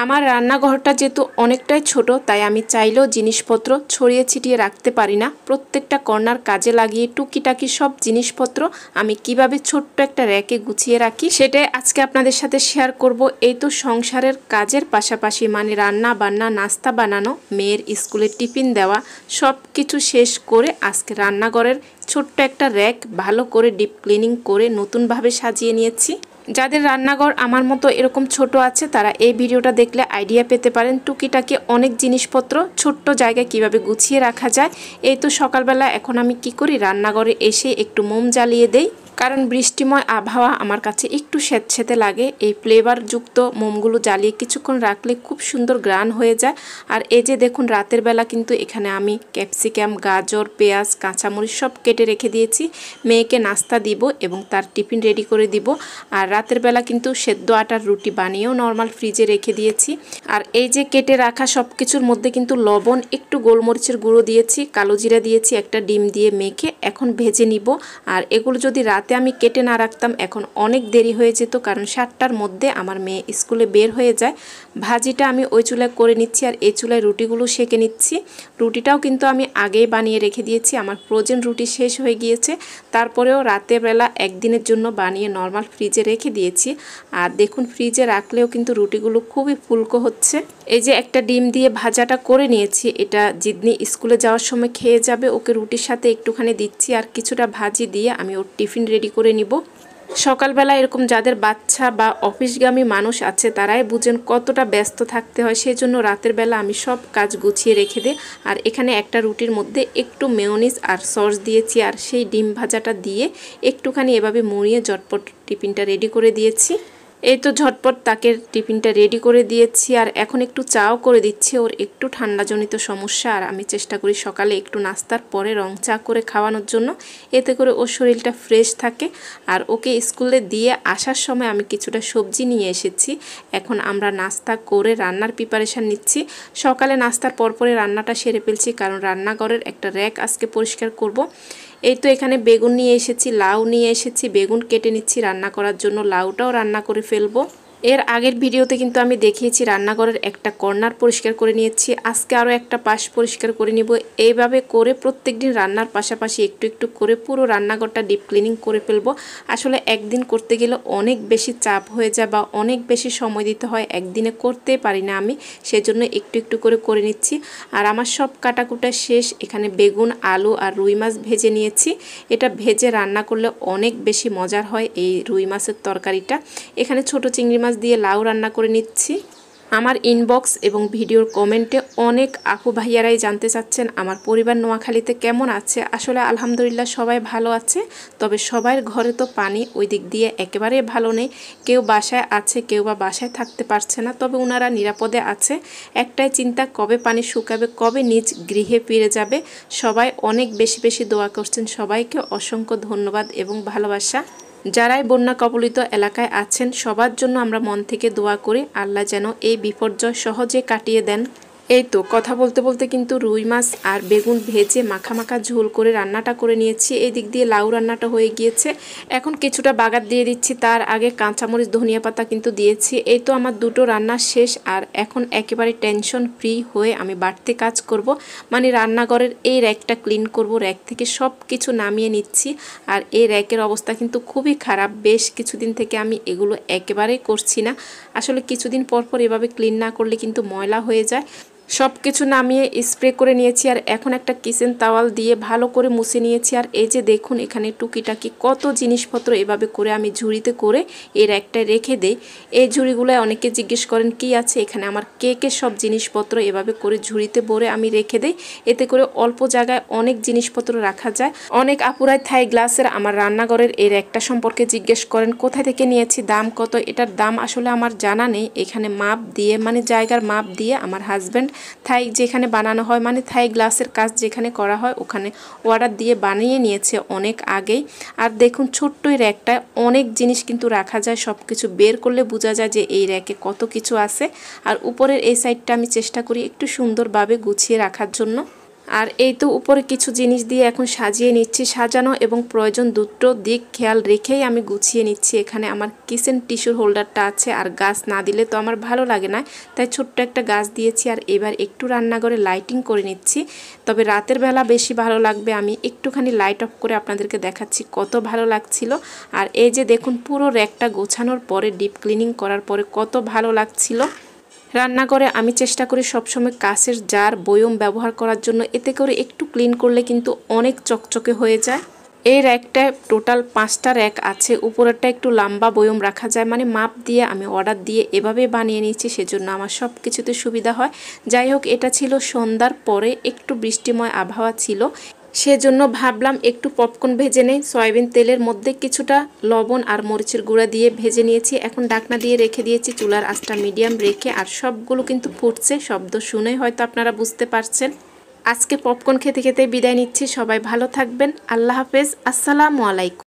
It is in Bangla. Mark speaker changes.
Speaker 1: আমার রান্নাঘরটা যেহেতু অনেকটাই ছোট, তাই আমি চাইলেও জিনিসপত্র ছড়িয়ে ছিটিয়ে রাখতে পারি না। প্রত্যেকটা কর্নার কাজে লাগিয়ে টুকিটাকি সব জিনিসপত্র আমি কিভাবে ছোট্ট একটা র্যাকে গুছিয়ে রাখি সেটাই আজকে আপনাদের সাথে শেয়ার করব। এই তো সংসারের কাজের পাশাপাশি মানে রান্না বান্না, নাস্তা বানানো, মেয়ের স্কুলে টিফিন দেওয়া সব কিছু শেষ করে আজকে রান্নাঘরের ছোট্ট একটা র্যাক ভালো করে ডিপ ক্লিনিং করে নতুনভাবে সাজিয়ে নিয়েছি। যাদের রান্নাঘর আমার মতো এরকম ছোট আছে তারা এই ভিডিওটা দেখলে আইডিয়া পেতে পারেন টুকিটাকি অনেক জিনিসপত্র ছোট্ট জায়গায় কিভাবে গুছিয়ে রাখা যায়। এই তো সকালবেলা এখন আমি কি করি, রান্নাঘরে এসে একটু মোম জ্বালিয়ে দেই, কারণ বৃষ্টিময় আবহাওয়া আমার কাছে একটু স্যাঁতস্যাঁতে লাগে। এই ফ্লেভারযুক্ত মোমগুলো জ্বালিয়ে কিছুক্ষণ রাখলে খুব সুন্দর গ্রান হয়ে যায়। আর এই যে দেখুন রাতের বেলা কিন্তু এখানে আমি ক্যাপসিকাম, গাজর, পেঁয়াজ, কাঁচামরিচ সব কেটে রেখে দিয়েছি। মেয়েকে নাস্তা দিব এবং তার টিফিন রেডি করে দিব। আর রাতের বেলা কিন্তু সেদ্ধ আটার রুটি বানিয়েও নর্মাল ফ্রিজে রেখে দিয়েছি। আর এই যে কেটে রাখা সব কিছুর মধ্যে কিন্তু লবণ, একটু গোলমরিচের গুঁড়ো দিয়েছি, কালো জিরা দিয়েছি, একটা ডিম দিয়ে মেখে এখন ভেজে নিব। আর এগুলো যদি রাতে আমি কেটে না রাখতাম এখন অনেক দেরি হয়ে যেত, কারণ 7টার মধ্যে আমার মেয়ে স্কুলে বের হয়ে যায়। ভাজিটা আমি ওই চুলায় করে নিচ্ছি আর এই চুলায় রুটিগুলো সেঁকে নিচ্ছি। রুটিটাও কিন্তু আমি আগেই বানিয়ে রেখে দিয়েছি, আমার ফ্রোজেন রুটি শেষ হয়ে গিয়েছে। তারপরেও রাতের বেলা একদিনের জন্য বানিয়ে নর্মাল ফ্রিজে রেখে দিয়েছি। আর দেখুন ফ্রিজে রাখলেও কিন্তু রুটিগুলো খুবই ফুলকো হচ্ছে। এই যে একটা ডিম দিয়ে ভাজাটা করে নিয়েছি, এটা জিদনি স্কুলে যাওয়ার সময় খেয়ে যাবে, ওকে রুটির সাথে একটুখানি দিচ্ছি। আর কিছুটা ভাজি দিয়ে আমি ওর টিফিন রেডি করে নিব। সকালবেলা এরকম যাদের বাচ্চা বা অফিসগামী মানুষ আছে তারাই বুঝেন কতটা ব্যস্ত থাকতে হয়, সেই জন্য রাতের বেলা আমি সব কাজ গুছিয়ে রেখে দিই। আর এখানে একটা রুটির মধ্যে একটু মেয়োনিজ আর সস দিয়েছি, আর সেই ডিম ভাজাটা দিয়ে একটুখানি এভাবে মুড়িয়ে ঝটপট টিফিনটা রেডি করে দিয়েছি। এই তো ঝটপট তাকে টিফিনটা রেডি করে দিয়েছি। আর এখন একটু চাও করে দিচ্ছি, ওর একটু ঠান্ডাজনিত সমস্যা। আর আমি চেষ্টা করি সকালে একটু নাস্তার পরে রং চা করে খাওয়ানোর জন্য, এতে করে ওর শরীরটা ফ্রেশ থাকে। আর ওকে স্কুলে দিয়ে আসার সময় আমি কিছুটা সবজি নিয়ে এসেছি। এখন আমরা নাস্তা করে রান্নার প্রিপারেশান নিচ্ছি। সকালে নাস্তার পরপরে রান্নাটা সেরে ফেলছি, কারণ রান্নাঘরের একটা র্যাক আজকে পরিষ্কার করব। এই তো এখানে বেগুন নিয়ে এসেছি, লাউ নিয়ে এসেছি, বেগুন কেটে নিচ্ছি রান্না করার জন্য, লাউটাও রান্না করে ফেলবো। এর আগের ভিডিওতে কিন্তু আমি দেখিয়েছি রান্নাঘরের একটা কর্নার পরিষ্কার করে নিয়েছি, আজকে আরও একটা পাশ পরিষ্কার করে নিব। এইভাবে করে প্রত্যেকদিন রান্নার পাশাপাশি একটু একটু করে পুরো রান্নাঘরটা ডিপ ক্লিনিং করে ফেলবো। আসলে একদিন করতে গেলে অনেক বেশি চাপ হয়ে যায় বা অনেক বেশি সময় দিতে হয়, একদিনে করতে পারি না আমি, সেজন্য একটু একটু করে নিচ্ছি। আর আমার সব কাটাকুটা শেষ। এখানে বেগুন, আলু আর রুই মাছ ভেজে নিয়েছি। এটা ভেজে রান্না করলে অনেক বেশি মজার হয় এই রুই মাছের তরকারিটা। এখানে ছোট চিংড়ি মাছ দিয়ে লাউ রান্না করে নিচ্ছি। আমার ইনবক্স এবং ভিডিওর কমেন্টে অনেক আপু ভাইয়ারাই জানতে চাচ্ছেন আমার পরিবার নোয়াখালীতে কেমন আছে। আসলে আলহামদুলিল্লাহ সবাই ভালো আছে, তবে সবার ঘরে তো পানি ওই দিক দিয়ে একেবারে ভালো নেই। কেউ বাসায় আছে, কেউ বা বাসায় থাকতে পারছে না, তবে ওনারা নিরাপদে আছে। একটাই চিন্তা, কবে পানি শুকাবে, কবে নিজ গৃহে ফিরে যাবে। সবাই অনেক বেশি বেশি দোয়া করছেন, সবাইকে অসংখ্য ধন্যবাদ এবং ভালোবাসা। যারাই বন্যা কবলিত এলাকায় আছেন সবার জন্য আমরা মন থেকে দোয়া করি, আল্লাহ যেন এই বিপর্যয় সহজে কাটিয়ে দেন। এই তো কথা বলতে বলতে কিন্তু রুই মাছ আর বেগুন ভেজে মাখা মাখা ঝোল করে রান্নাটা করে নিয়েছি। এই দিক দিয়ে লাউ রান্নাটা হয়ে গিয়েছে। এখন কিছুটা বাগার দিয়ে দিচ্ছি, তার আগে কাঁচামরিচ ধনিয়া পাতা কিন্তু দিয়েছি। এই তো আমার দুটো রান্না শেষ। আর এখন একেবারে টেনশন ফ্রি হয়ে আমি বাড়তি কাজ করব, মানে রান্নাঘরের এই র্যাকটা ক্লিন করব। র্যাক থেকে সব কিছু নামিয়ে নিচ্ছি। আর এই র্যাকের অবস্থা কিন্তু খুবই খারাপ, বেশ কিছুদিন থেকে আমি এগুলো একেবারেই করছি না। আসলে কিছুদিন পর পর এভাবে ক্লিন না করলে কিন্তু ময়লা হয়ে যায়। সব কিছু নামিয়ে স্প্রে করে নিয়েছি। আর এখন একটা কিচেন তাওয়াল দিয়ে ভালো করে মুছে নিয়েছি। আর এই যে দেখুন এখানে টুকিটাকি কত জিনিসপত্র এভাবে করে আমি ঝুড়িতে করে এর একটায় রেখে দেই। এই ঝুড়িগুলোয় অনেকে জিজ্ঞেস করেন কি আছে, এখানে আমার কেকের সব জিনিসপত্র এভাবে করে ঝুড়িতে ভরে আমি রেখে দেই। এতে করে অল্প জায়গায় অনেক জিনিসপত্র রাখা যায়। অনেক আপুরাই থাই গ্লাসের আমার রান্নাঘরের এর একটা সম্পর্কে জিজ্ঞেস করেন কোথায় থেকে নিয়েছি, দাম কত। এটার দাম আসলে আমার জানা নেই। এখানে মাপ দিয়ে মানে জায়গার মাপ দিয়ে আমার হাজব্যান্ড থাই যেখানে বানানো হয়, মানে থাই গ্লাসের কাজ যেখানে করা হয় ওখানে অর্ডার দিয়ে বানিয়ে নিয়েছে অনেক আগেই। আর দেখুন ছোট্ট এই র্যাকটায় অনেক জিনিস কিন্তু রাখা যায়, সব কিছু বের করলে বোঝা যায় যে এই র্যাকে কত কিছু আছে। আর উপরের এই সাইডটা আমি চেষ্টা করি একটু সুন্দরভাবে গুছিয়ে রাখার জন্য। আর এই তো উপরে কিছু জিনিস দিয়ে এখন সাজিয়ে নিচ্ছি। সাজানো এবং প্রয়োজন দুটো দিক খেয়াল রেখেই আমি গুছিয়ে নিচ্ছি। এখানে আমার কিচেন টিস্যুর হোল্ডারটা আছে, আর গাছ না দিলে তো আমার ভালো লাগে না, তাই ছোট্ট একটা গাছ দিয়েছি। আর এবার একটু রান্নাঘরে লাইটিং করে নিচ্ছি। তবে রাতের বেলা বেশি ভালো লাগবে, আমি একটুখানি লাইট অফ করে আপনাদেরকে দেখাচ্ছি কত ভালো লাগছিল। আর এই যে দেখুন পুরো র্যাকটা গোছানোর পরে ডিপ ক্লিনিং করার পরে কত ভালো লাগছিল। রান্নাঘরে আমি চেষ্টা করি সবসময় কাঁচের জার বয়ম ব্যবহার করার জন্য, এতে করে একটু ক্লিন করলে কিন্তু অনেক চকচকে হয়ে যায়। এই র্যাকটা টোটাল 5টা র্যাক আছে, উপরেরটা একটু লম্বা বয়ম রাখা যায়, মানে মাপ দিয়ে আমি অর্ডার দিয়ে এভাবে বানিয়ে নিয়েছি, সেজন্য আমার সব কিছুতে সুবিধা হয়। যাই হোক, এটা ছিল সন্ধ্যার পরে, একটু বৃষ্টিময় আবহাওয়া ছিল, সেজন্য ভাবলাম একটু পপকর্ন ভেজে নেই। সয়াবিন তেলের মধ্যে কিছুটা লবণ আর মরিচের গুঁড়া দিয়ে ভেজে নিয়েছি। এখন ঢাকনা দিয়ে রেখে দিয়েছি, চুলার আঁচটা মিডিয়াম রেখে। আর সবগুলো কিন্তু ফুটছে, শব্দ শুনেই হয়তো আপনারা বুঝতে পারছেন। আজকে পপকর্ন খেতে খেতে বিদায় নিচ্ছি। সবাই ভালো থাকবেন। আল্লাহ হাফেজ। আসসালামু আলাইকুম।